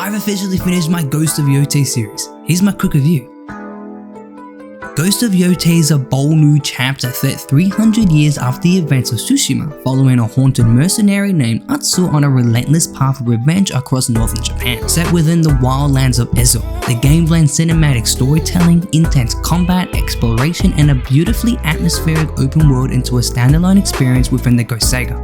I've officially finished my Ghost of Yotei series. Here's my quick review. Ghost of Yotei is a bold new chapter set 300 years after the events of Tsushima, following a haunted mercenary named Atsu on a relentless path of revenge across northern Japan. Set within the wildlands of Ezo, the game blends cinematic storytelling, intense combat, exploration, and a beautifully atmospheric open world into a standalone experience within the Ghost saga.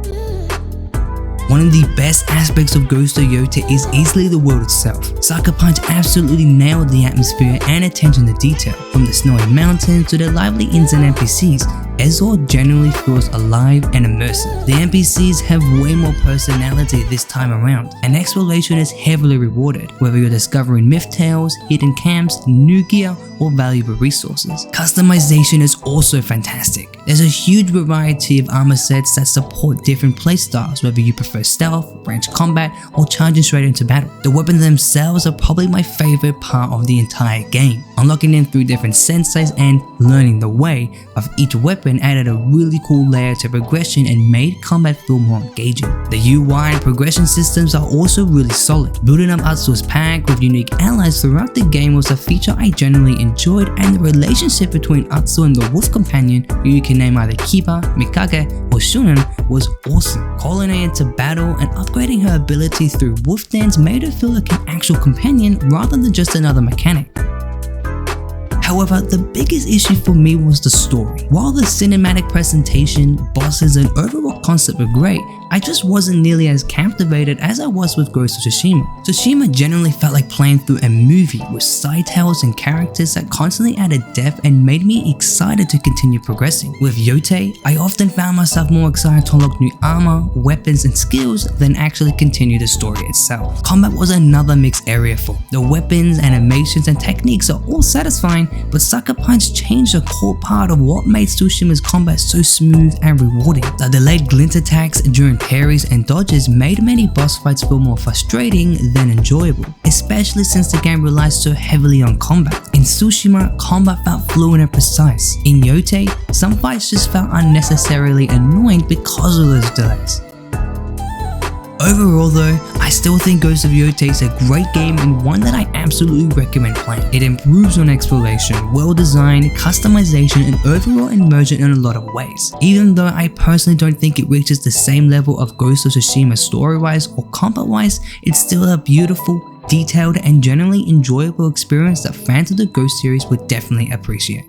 One of the best aspects of Ghost of Yotei is easily the world itself. Sucker Punch absolutely nailed the atmosphere and attention to detail. From the snowy mountains to the lively inns and NPCs, Ezo generally feels alive and immersive. The NPCs have way more personality this time around, and exploration is heavily rewarded, whether you're discovering myth tales, hidden camps, new gear, or valuable resources. Customization is also fantastic. There's a huge variety of armor sets that support different playstyles, whether you prefer stealth, ranged combat, or charging straight into battle. The weapons themselves are probably my favorite part of the entire game. Unlocking them through different senseis and learning the way of each weapon added a really cool layer to progression and made combat feel more engaging. The UI and progression systems are also really solid. Building up Atsu's pack with unique allies throughout the game was a feature I generally enjoyed, and the relationship between Atsu and the wolf companion, who you can name either Kiba, Mikage, or Shunen, was awesome. Calling her into battle and upgrading her ability through wolf dance made her feel like an actual companion rather than just another mechanic. However, the biggest issue for me was the story. While the cinematic presentation, bosses, and overall concept were great, I just wasn't nearly as captivated as I was with Ghost of Tsushima. Tsushima generally felt like playing through a movie with side tales and characters that constantly added depth and made me excited to continue progressing. With Yotei, I often found myself more excited to unlock new armor, weapons, and skills than actually continue the story itself. Combat was another mixed area for. The weapons, animations, and techniques are all satisfying, but Sucker Punch changed a core part of what made Tsushima's combat so smooth and rewarding. The delayed glint attacks during parries and dodges made many boss fights feel more frustrating than enjoyable, especially since the game relies so heavily on combat. In Tsushima, combat felt fluent and precise. In Yotei, some fights just felt unnecessarily annoying because of those delays. Overall though, I still think Ghost of Yotei is a great game and one that I absolutely recommend playing. It improves on exploration, well designed, customization, and overall immersion in a lot of ways. Even though I personally don't think it reaches the same level of Ghost of Tsushima story-wise or combat-wise, it's still a beautiful, detailed, and generally enjoyable experience that fans of the Ghost series would definitely appreciate.